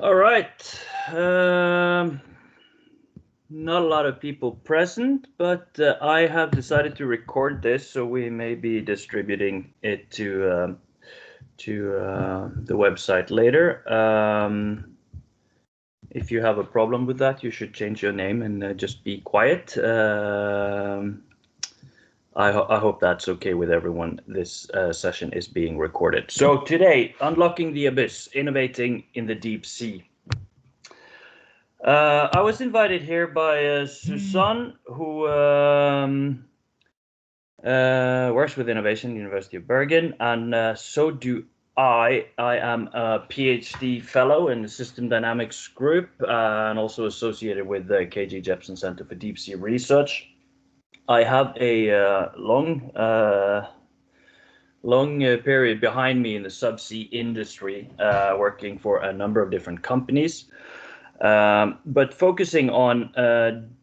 All right. Not a lot of people present, but I have decided to record this, so we may be distributing it to the website later. If you have a problem with that, you should change your name and just be quiet. I hope that's okay with everyone. This session is being recorded. So today, unlocking the abyss, innovating in the deep sea. I was invited here by Susanne, who works with innovation at the University of Bergen, and so do I. I am a PhD fellow in the System Dynamics group and also associated with the K.G Jebsen Center for Deep Sea Research. I have a long period behind me in the subsea industry, working for a number of different companies. But focusing on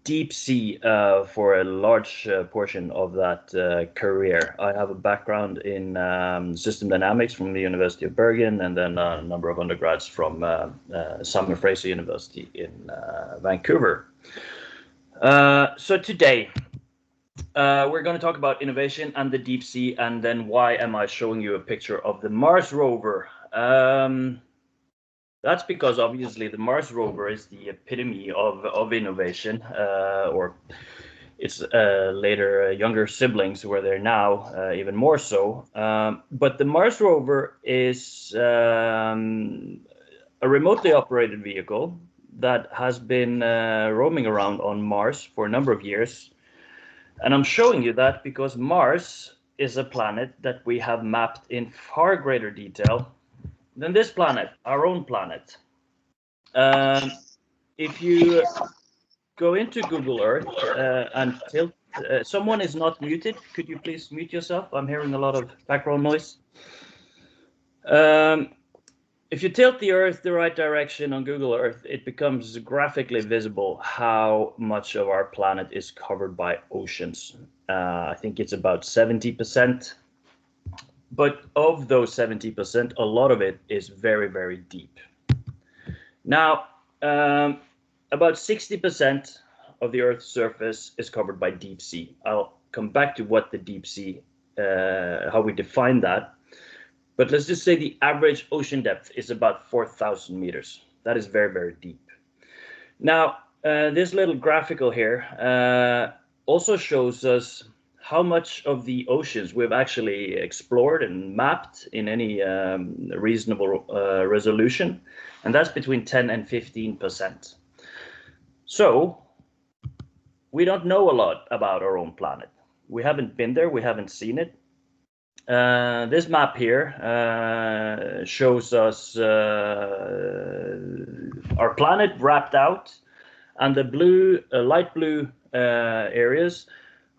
deep sea for a large portion of that career. I have a background in system dynamics from the University of Bergen, and then a number of undergrads from Simon Fraser University in Vancouver. So today, we're going to talk about innovation and the deep sea, and then why am I showing you a picture of the Mars rover? That's because obviously the Mars rover is the epitome of innovation, or its later younger siblings where they're now even more so. But the Mars rover is a remotely operated vehicle that has been roaming around on Mars for a number of years. And I'm showing you that because Mars is a planet that we have mapped in far greater detail than this planet, our own planet. If you go into Google Earth and tilt, someone is not muted. Could you please mute yourself? I'm hearing a lot of background noise. If you tilt the Earth the right direction on Google Earth, it becomes graphically visible how much of our planet is covered by oceans. I think it's about 70%. But of those 70%, a lot of it is very, very deep. Now, about 60% of the Earth's surface is covered by deep sea. I'll come back to what the deep sea, how we define that. But let's just say the average ocean depth is about 4,000 meters. That is very, very deep. Now, this little graphical here also shows us how much of the oceans we've actually explored and mapped in any reasonable resolution, and that's between 10 and 15%. So we don't know a lot about our own planet. We haven't been there, we haven't seen it. This map here shows us our planet wrapped out, and the blue, light blue areas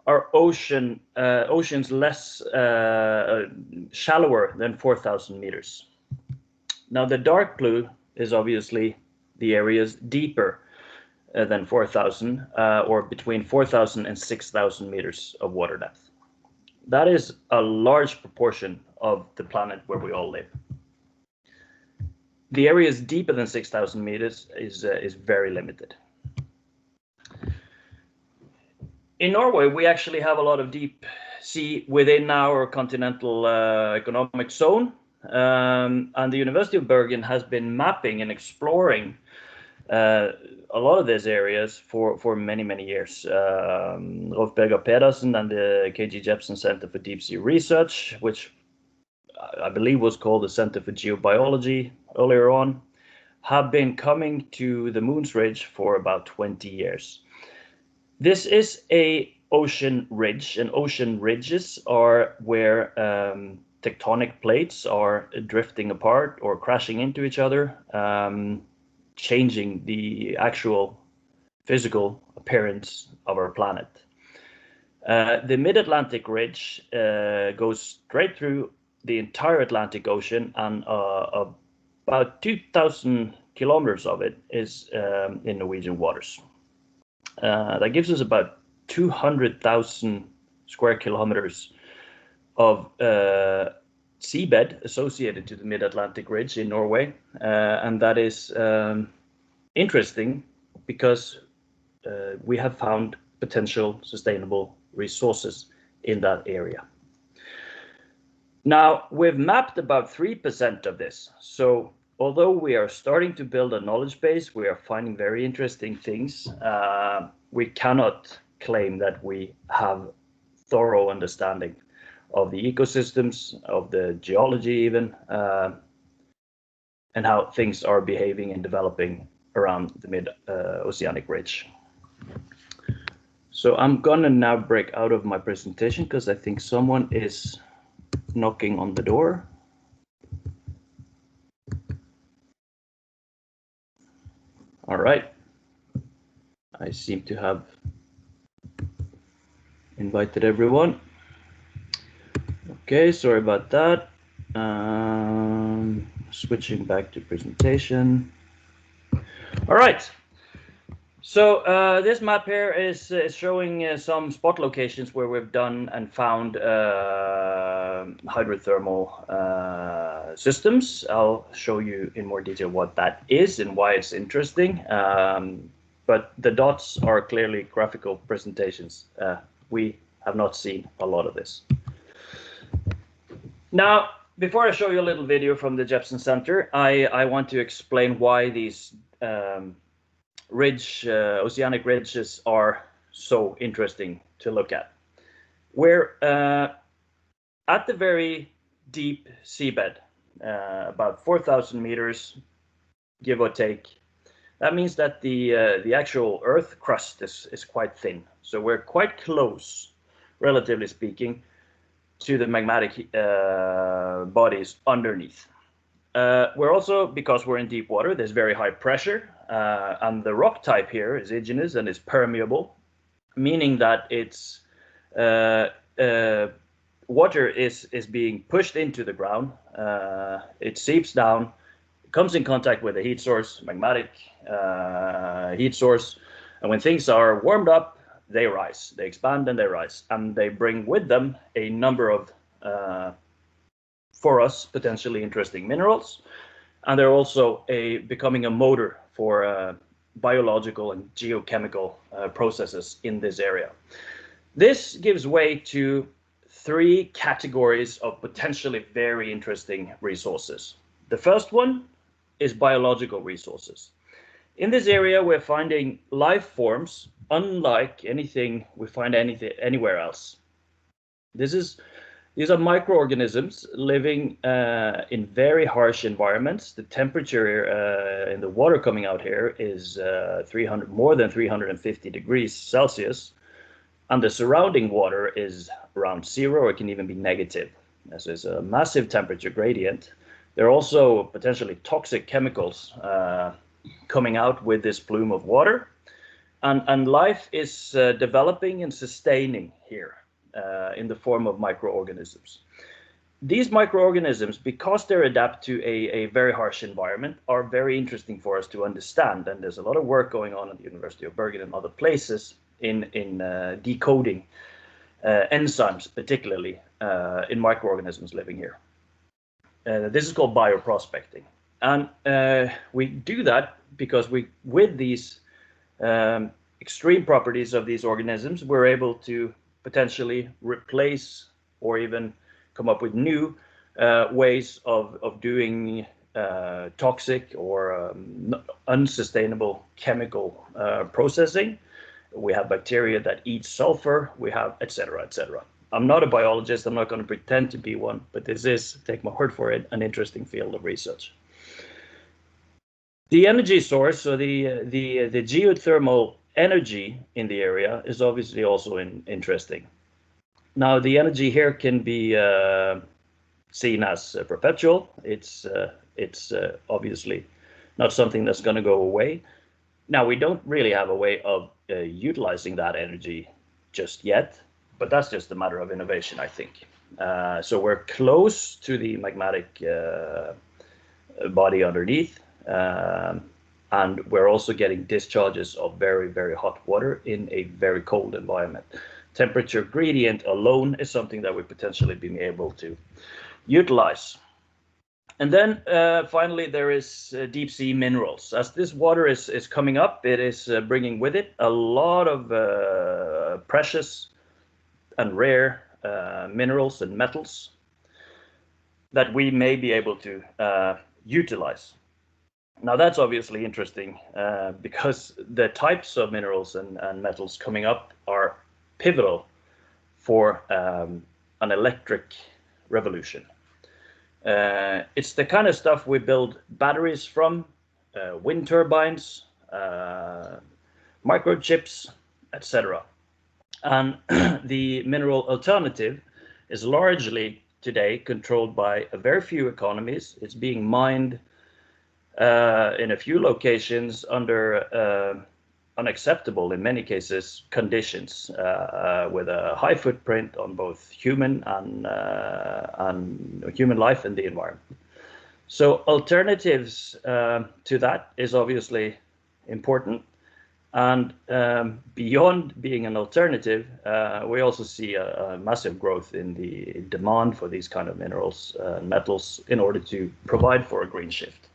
are oceans less shallower than 4,000 meters. Now the dark blue is obviously the areas deeper than 4,000 or between 4,000 and 6,000 meters of water depth. That is a large proportion of the planet where we all live. The areas deeper than 6,000 meters is very limited. In Norway, we actually have a lot of deep sea within our continental economic zone. And the University of Bergen has been mapping and exploring a lot of these areas for many, many years. Rolf Berger Pedersen and the K.G Jebsen Center for Deep Sea Research, which I believe was called the Center for Geobiology earlier on, have been coming to the Moon's Ridge for about 20 years. This is a ocean ridge, and ocean ridges are where tectonic plates are drifting apart or crashing into each other, changing the actual physical appearance of our planet. The Mid-Atlantic Ridge goes straight through the entire Atlantic Ocean, and about 2,000 kilometers of it is in Norwegian waters. That gives us about 200,000 square kilometers of seabed associated to the Mid-Atlantic Ridge in Norway, and that is interesting because we have found potential sustainable resources in that area. Now, we've mapped about 3% of this. So although we are starting to build a knowledge base, we are finding very interesting things. We cannot claim that we have thorough understanding of the ecosystems, of the geology even, and how things are behaving and developing around the mid-oceanic ridge. So I'm gonna now break out of my presentation because I think someone is knocking on the door. All right. I seem to have invited everyone. Okay, sorry about that. Switching back to presentation. All right. So this map here is showing some spot locations where we've done and found hydrothermal systems. I'll show you in more detail what that is and why it's interesting. But the dots are clearly graphical presentations. We have not seen a lot of this. Now, before I show you a little video from the Jebsen Center, I want to explain why these oceanic ridges are so interesting to look at. We're at the very deep seabed, about 4,000 meters, give or take. That means that the actual Earth crust is quite thin. So we're quite close, relatively speaking, to the magmatic bodies underneath. We're also, because we're in deep water, there's very high pressure, and the rock type here is igneous and is permeable, meaning that it's water is being pushed into the ground. It seeps down, comes in contact with a heat source, magmatic heat source, and when things are warmed up, they rise, they expand and they rise, and they bring with them a number of, for us, potentially interesting minerals, and they're also becoming a motor for biological and geochemical processes in this area. This gives way to 3 categories of potentially very interesting resources. The first one is biological resources. In this area, we're finding life forms unlike anything we find anywhere else. These are microorganisms living in very harsh environments. The temperature in the water coming out here is more than 350 degrees Celsius, and the surrounding water is around 0, or it can even be negative. So it's a massive temperature gradient. There are also potentially toxic chemicals coming out with this plume of water, and life is developing and sustaining here in the form of microorganisms. These microorganisms, because they adapt to a very harsh environment, are very interesting for us to understand, and there's a lot of work going on at the University of Bergen and other places in decoding enzymes, particularly in microorganisms living here. This is called bioprospecting. And we do that because with these extreme properties of these organisms, we're able to potentially replace or even come up with new ways of doing toxic or unsustainable chemical processing. We have bacteria that eat sulfur, we have et cetera, et cetera. I'm not a biologist, I'm not going to pretend to be one, but this is, take my word for it, an interesting field of research. The energy source, so the geothermal energy in the area is obviously also interesting. Now, the energy here can be seen as perpetual. It's obviously not something that's going to go away. Now, we don't really have a way of utilizing that energy just yet, but that's just a matter of innovation, I think. So we're close to the magmatic body underneath, and we're also getting discharges of very, very hot water in a very cold environment. Temperature gradient alone is something that we potentially be able to utilize. And then finally, there is deep sea minerals. As this water is coming up, it is bringing with it a lot of precious and rare minerals and metals that we may be able to utilize. Now that's obviously interesting because the types of minerals and metals coming up are pivotal for an electric revolution. It's the kind of stuff we build batteries from, wind turbines, microchips, etc. And the mineral alternative is largely today controlled by a very few economies. It's being mined in a few locations under unacceptable, in many cases, conditions, with a high footprint on both human and human life and the environment. So alternatives to that is obviously important. And beyond being an alternative, we also see a massive growth in the demand for these kind of minerals and metals in order to provide for a green shift.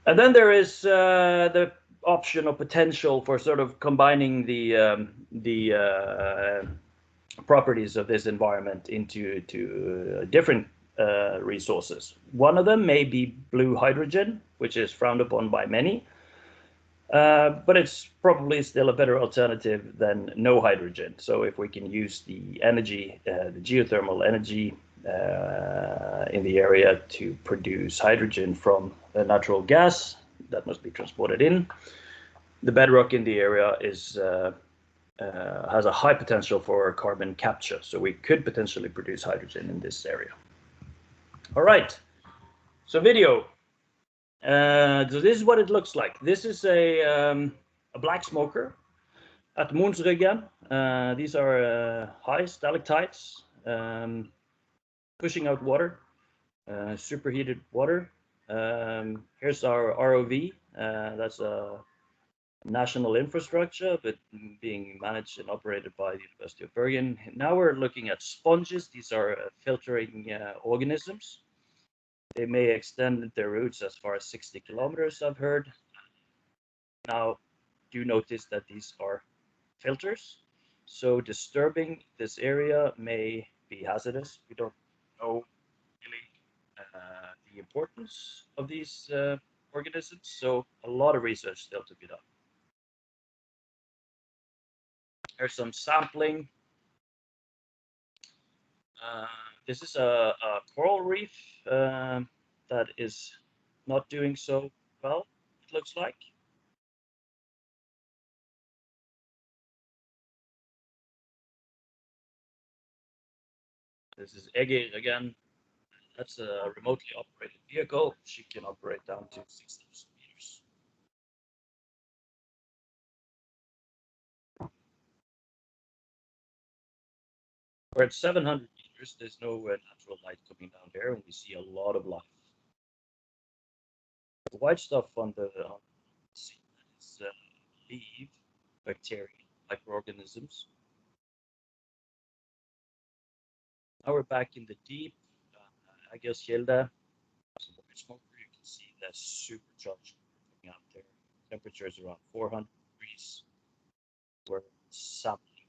And then there is the option or potential for sort of combining the properties of this environment into different resources. One of them may be blue hydrogen, which is frowned upon by many, but it's probably still a better alternative than no hydrogen. So if we can use the energy, the geothermal energy in the area to produce hydrogen from natural gas that must be transported in, the bedrock in the area is has a high potential for carbon capture. So we could potentially produce hydrogen in this area. All right, so video. So this is what it looks like. This is a black smoker at Månsryggen. These are high stalactites pushing out water, superheated water. Here's our ROV. That's a national infrastructure, but being managed and operated by the University of Bergen. Now we're looking at sponges. These are filtering organisms. They may extend their routes as far as 60 kilometers, I've heard. Now, do notice that these are filters, so disturbing this area may be hazardous. We don't know really the importance of these organisms, so a lot of research still to be done. There's some sampling. This is a coral reef that is not doing so well, it looks like. This is Eggy again. That's a remotely operated vehicle. She can operate down to 6,000 meters. We're at 700 meters. There's no natural light coming down there, and we see a lot of life. The white stuff on the sea is leaf, bacteria, microorganisms. Now we're back in the deep. I guess Hilda, smoker, you can see that supercharged coming out there. Temperature is around 400 degrees. We're sampling.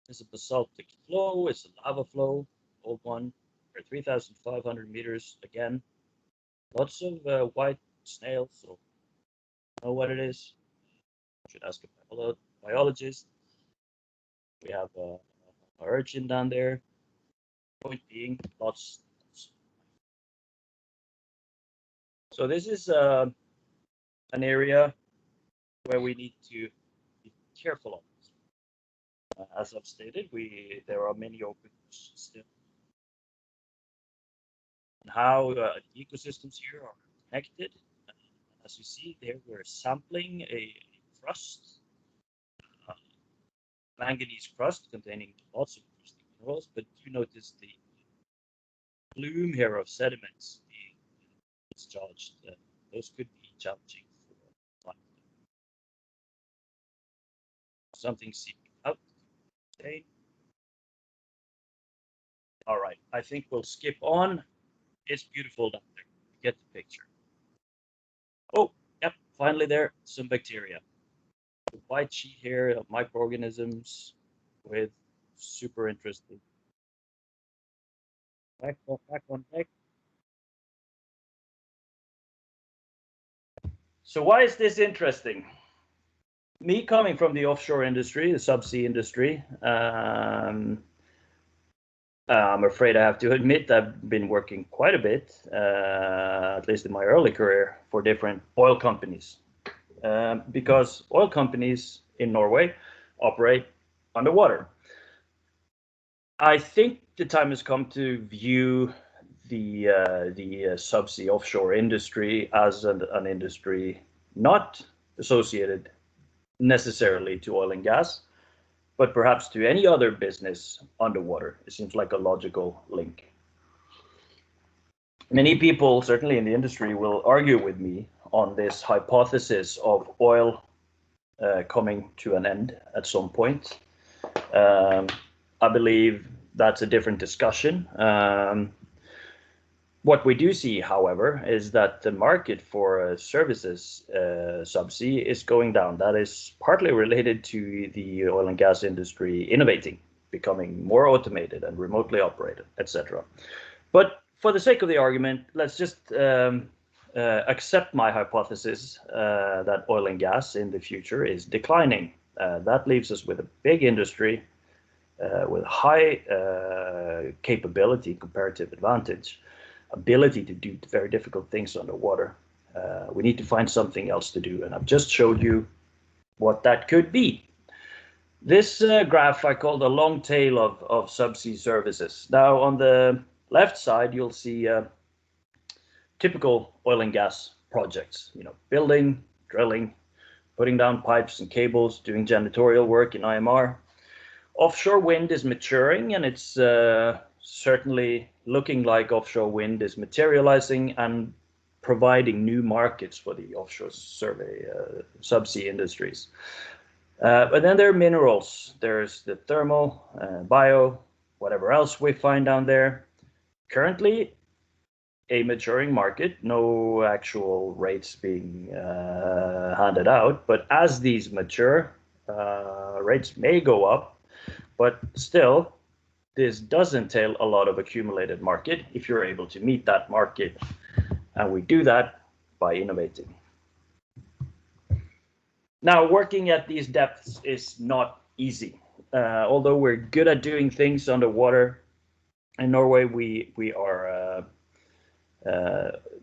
It's a basaltic flow. It's a lava flow, old one. We're 3,500 meters again. Lots of white snails, so know what it is. Should ask a biologist. We have a urchin down there. Point being, lots. So this is an area where we need to be careful of. As I've stated, there are many opens still. And how ecosystems here are connected. As you see there, we're sampling a crust, manganese crust containing lots of interesting minerals, but you notice the plume here of sediments being discharged. Those could be challenging for life. Something seeping out. Okay. All right, I think we'll skip on. It's beautiful down there. Get the picture. Oh, yep, finally there, some bacteria. The white sheet here of microorganisms with super interesting. Back on deck. So why is this interesting? Me coming from the offshore industry, the subsea industry, I'm afraid I have to admit I've been working quite a bit, at least in my early career, for different oil companies. Because oil companies in Norway operate underwater. I think the time has come to view the subsea offshore industry as an industry not associated necessarily to oil and gas, but perhaps to any other business underwater. It seems like a logical link. Many people, certainly in the industry, will argue with me on this hypothesis of oil coming to an end at some point. I believe that's a different discussion. What we do see, however, is that the market for services subsea is going down. That is partly related to the oil and gas industry innovating, becoming more automated and remotely operated, etc. But for the sake of the argument, let's just accept my hypothesis that oil and gas in the future is declining. That leaves us with a big industry with high capability, comparative advantage, ability to do very difficult things underwater. We need to find something else to do, and I've just showed you what that could be. This graph I call the long tail of subsea services. Now on the left side you'll see typical oil and gas projects, building, drilling, putting down pipes and cables, doing janitorial work in IMR. Offshore wind is maturing, and it's certainly looking like offshore wind is materializing and providing new markets for the offshore survey subsea industries. But then there are minerals. There's the thermal, bio, whatever else we find down there. Currently, a maturing market, no actual rates being handed out. But as these mature, rates may go up. But still, this does entail a lot of accumulated market if you're able to meet that market. And we do that by innovating. Now, working at these depths is not easy. Although we're good at doing things underwater, in Norway, we are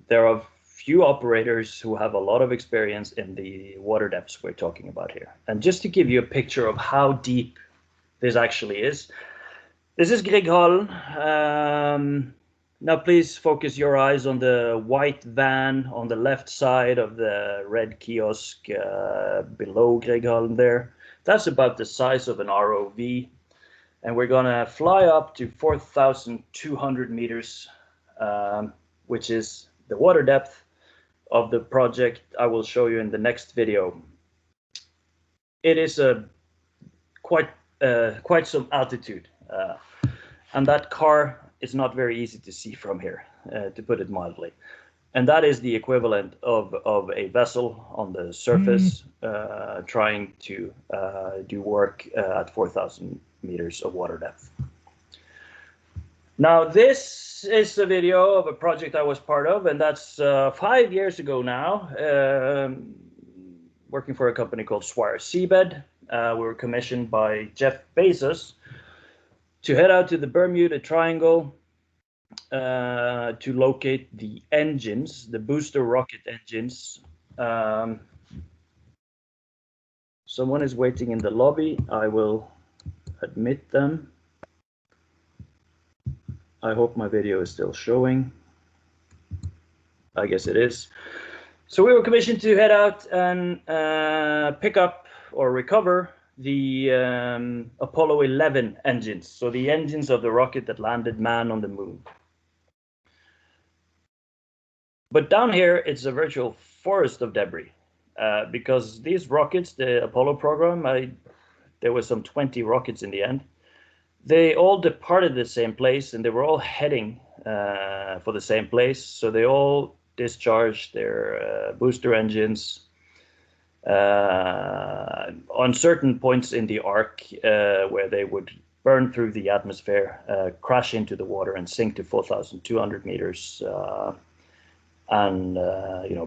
there are few operators who have a lot of experience in the water depths we're talking about here. And just to give you a picture of how deep this actually is, this is Grieghallen. Now please focus your eyes on the white van on the left side of the red kiosk below Grieghallen there. That's about the size of an ROV. And we're gonna fly up to 4,200 meters, which is the water depth of the project I will show you in the next video. It is a quite some altitude, and that car is not very easy to see from here, to put it mildly. And that is the equivalent of a vessel on the surface trying to do work at 4,000 meters of water depth. Now this is a video of a project I was part of, and that's 5 years ago now, working for a company called Swire Seabed. We were commissioned by Jeff Bezos to head out to the Bermuda Triangle to locate the engines, the booster rocket engines. Someone is waiting in the lobby. I will admit them. I hope my video is still showing. I guess it is. So we were commissioned to head out and pick up or recover the Apollo 11 engines. So the engines of the rocket that landed man on the moon. But down here, it's a virtual forest of debris because these rockets, the Apollo program, there were some 20 rockets in the end. They all departed the same place, and they were all heading for the same place. So they all discharged their booster engines on certain points in the arc where they would burn through the atmosphere, crash into the water, and sink to 4,200 meters, and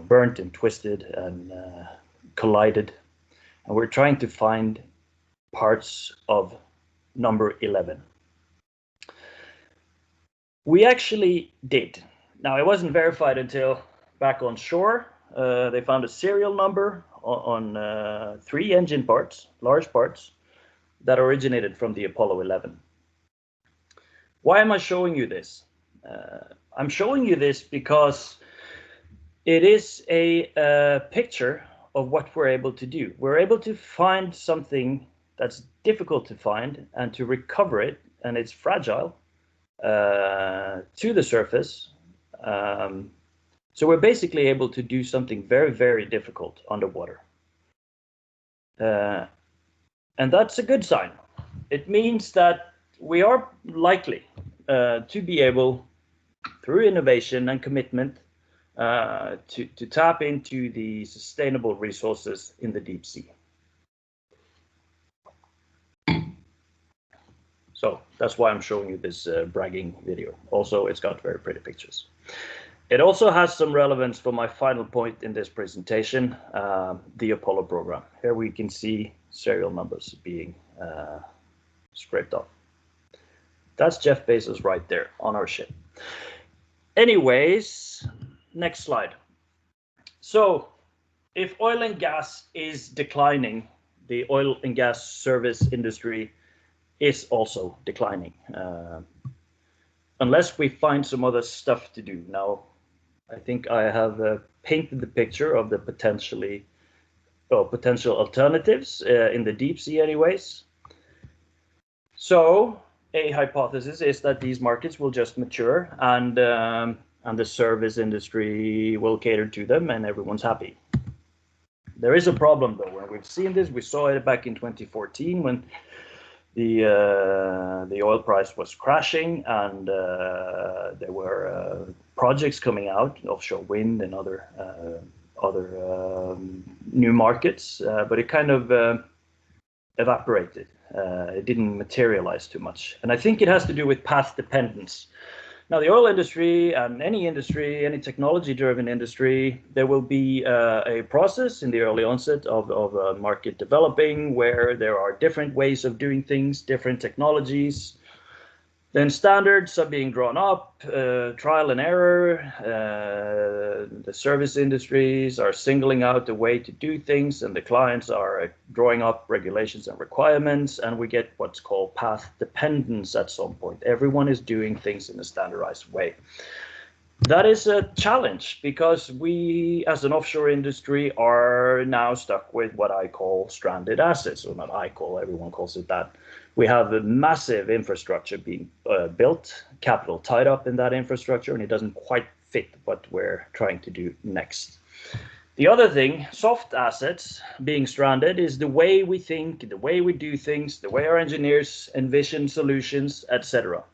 burnt and twisted and collided. And we're trying to find parts of number 11. We actually did. Now, it wasn't verified until back on shore. They found a serial number on 3 engine parts, large parts, that originated from the Apollo 11. Why am I showing you this? I'm showing you this because it is a picture of what we're able to do. We're able to find something that's difficult to find and to recover it, and it's fragile to the surface. So we're basically able to do something very, very difficult underwater. And that's a good sign. It means that we are likely to be able, through innovation and commitment, to tap into the sustainable resources in the deep sea. So that's why I'm showing you this bragging video. Also, it's got very pretty pictures. It also has some relevance for my final point in this presentation, the Apollo program. Here we can see serial numbers being scraped off. That's Jeff Bezos right there on our ship. Anyways, next slide. So if oil and gas is declining, the oil and gas service industry is also declining, unless we find some other stuff to do. Now, I think I have painted the picture of the potential alternatives in the deep sea anyways. So a hypothesis is that these markets will just mature, and the service industry will cater to them, and everyone's happy. There is a problem though, and we've seen this. We saw it back in 2014 when the oil price was crashing, and there were projects coming out, offshore wind and other new markets, but it kind of evaporated. It didn't materialize too much, and I think it has to do with path dependence. Now, the oil industry and any technology-driven industry, there will be a process in the early onset of market developing where there are different ways of doing things, different technologies. Then standards are being drawn up, trial and error. The service industries are singling out the way to do things, and the clients are drawing up regulations and requirements, and we get what's called path dependence at some point. Everyone is doing things in a standardized way. That is a challenge because we, as an offshore industry, are now stuck with what I call stranded assets, or not I call, everyone calls it that. We have a massive infrastructure being built, capital tied up in that infrastructure, and it doesn't quite fit what we're trying to do next. The other thing, soft assets being stranded, is the way we think, the way we do things, the way our engineers envision solutions, etc.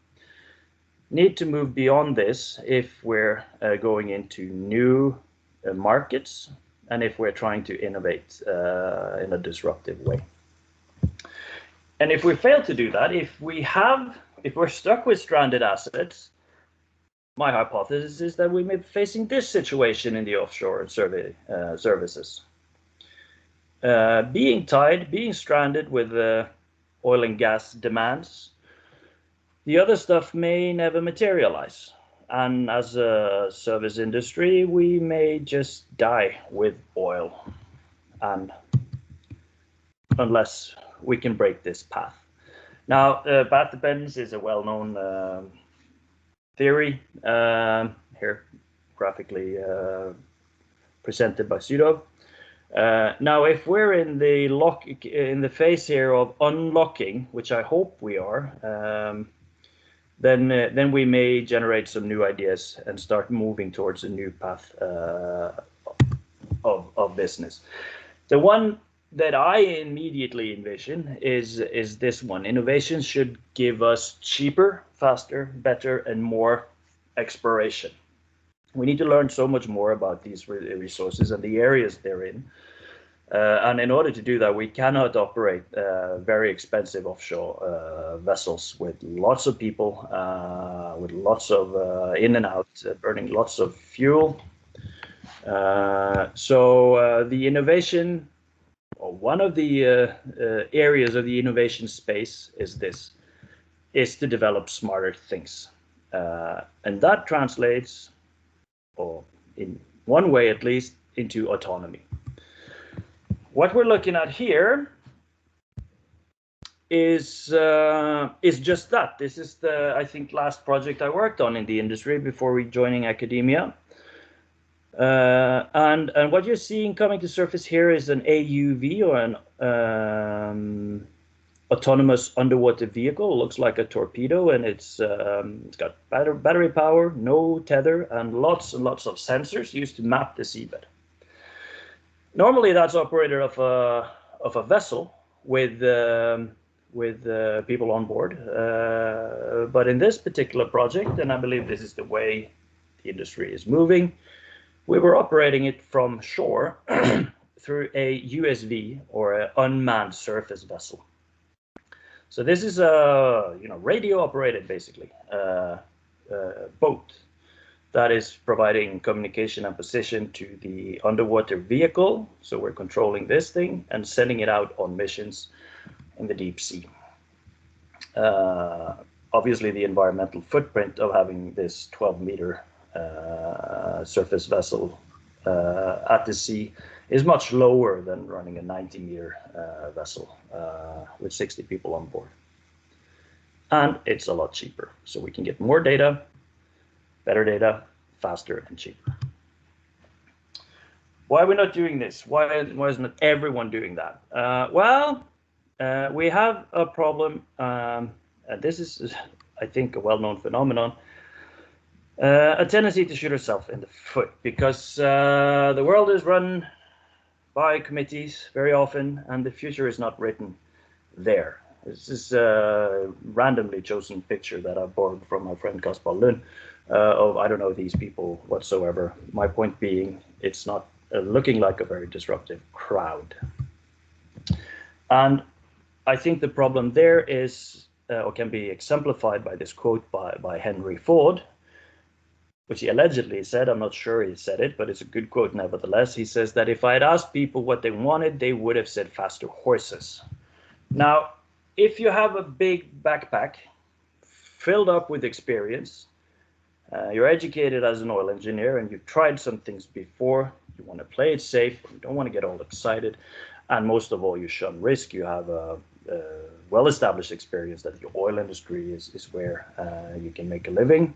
Need to move beyond this if we're going into new markets and if we're trying to innovate in a disruptive way. And if we fail to do that, if we're stuck with stranded assets, my hypothesis is that we may be facing this situation in the offshore services. Being stranded with oil and gas demands, the other stuff may never materialize. And as a service industry, we may just die with oil, and unless we can break this path. Now, path dependence is a well-known theory, here graphically presented by Pseudo. Now, if we're in the phase here of unlocking, which I hope we are, then we may generate some new ideas and start moving towards a new path of business. The one that I immediately envision is this one. Innovation should give us cheaper, faster, better, and more exploration. We need to learn so much more about these resources and the areas they're in. And in order to do that, we cannot operate very expensive offshore vessels with lots of people, with lots of in and out, burning lots of fuel. So the innovation, or one of the areas of the innovation space is to develop smarter things. And that translates, or in one way at least, into autonomy. What we're looking at here is just that. This is the, I think, last project I worked on in the industry before rejoining academia. And what you're seeing coming to surface here is an AUV, or an autonomous underwater vehicle. It looks like a torpedo, and it's got battery power, no tether, and lots of sensors used to map the seabed. Normally, that's operated of a vessel with people on board. But in this particular project, and I believe this is the way the industry is moving, we were operating it from shore through a USV, or an unmanned surface vessel. So this is a radio operated, basically, boat that is providing communication and position to the underwater vehicle. So we're controlling this thing and sending it out on missions in the deep sea. Obviously, the environmental footprint of having this 12-meter surface vessel at the sea is much lower than running a 90-meter vessel with 60 people on board. And it's a lot cheaper, so we can get more data, better data, faster and cheaper. Why are we not doing this? Why isn't everyone doing that? We have a problem, and this is, I think, a well-known phenomenon, a tendency to shoot ourselves in the foot, because the world is run by committees very often, and the future is not written there. This is a randomly chosen picture that I borrowed from my friend Kaspar Lund of, I don't know these people whatsoever. My point being, it's not looking like a very disruptive crowd. And I think the problem there is, or can be exemplified by this quote by Henry Ford, which he allegedly said. I'm not sure he said it, but it's a good quote nevertheless. He says that if I had asked people what they wanted, they would have said faster horses. Now, if you have a big backpack filled up with experience, you're educated as an oil engineer, and you've tried some things before, you want to play it safe, you don't want to get all excited, and most of all, you shun risk. You have a well-established experience that the oil industry is where you can make a living.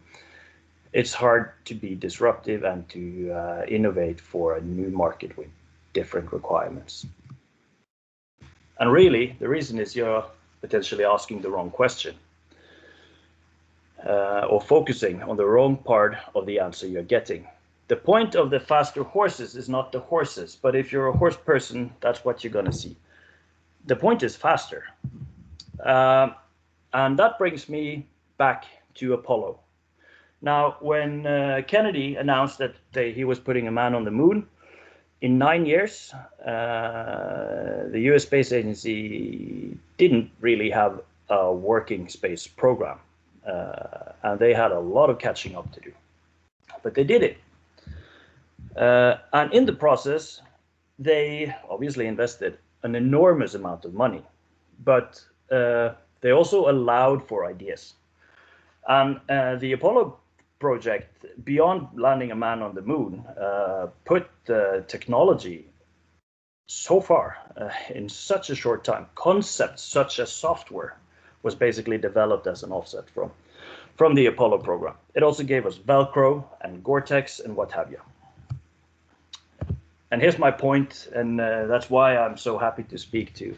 It's hard to be disruptive and to innovate for a new market with different requirements. And really, the reason is you're potentially asking the wrong question, or focusing on the wrong part of the answer you're getting. The point of the faster horses is not the horses, but if you're a horse person, that's what you're going to see. The point is faster. And that brings me back to Apollo. Now, when Kennedy announced that he was putting a man on the moon, in 9 years, the US Space Agency didn't really have a working space program. And they had a lot of catching up to do. But they did it. And in the process, they obviously invested an enormous amount of money. But they also allowed for ideas. And the Apollo project, beyond landing a man on the moon, put technology so far in such a short time. Concepts such as software was basically developed as an offset from the Apollo program. It also gave us Velcro and Gore-Tex and what have you. And here's my point, and that's why I'm so happy to speak to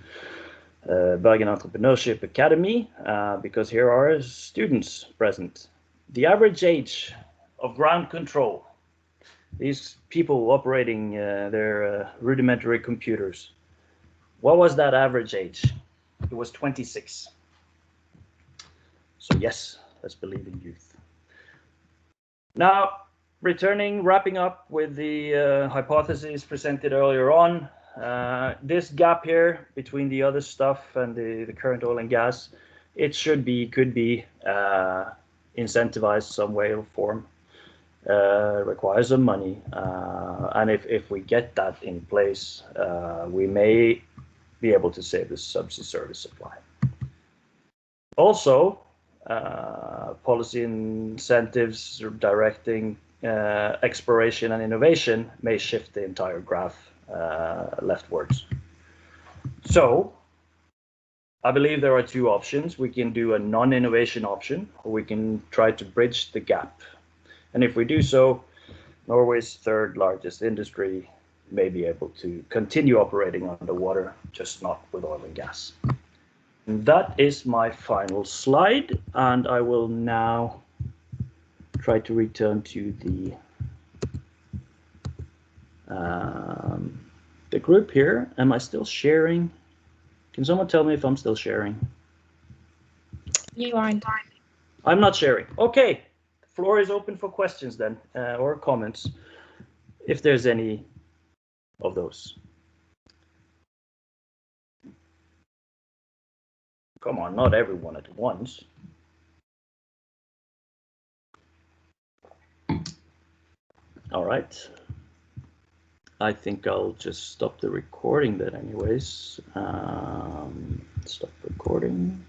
Bergen Entrepreneurship Academy, because here are students present. The average age of ground control, these people operating their rudimentary computers, What was that average age? It was 26. So yes, let's believe in youth. Now, wrapping up with the hypotheses presented earlier on, this gap here between the other stuff and the current oil and gas, it could be incentivized some way or form. Requires some money, and if we get that in place, we may be able to save the subsea service supply. Also, policy incentives directing expiration and innovation may shift the entire graph leftwards. So I believe there are two options. We can do a non-innovation option, or we can try to bridge the gap. And if we do so, Norway's third largest industry may be able to continue operating underwater, just not with oil and gas. And that is my final slide, and I will now try to return to the group here. Am I still sharing? Can someone tell me if I'm still sharing? You aren't. I'm not sharing. Okay. Floor is open for questions then, or comments, if there's any of those. Come on, not everyone at once. All right. I think I'll just stop the recording then anyways. Stop recording.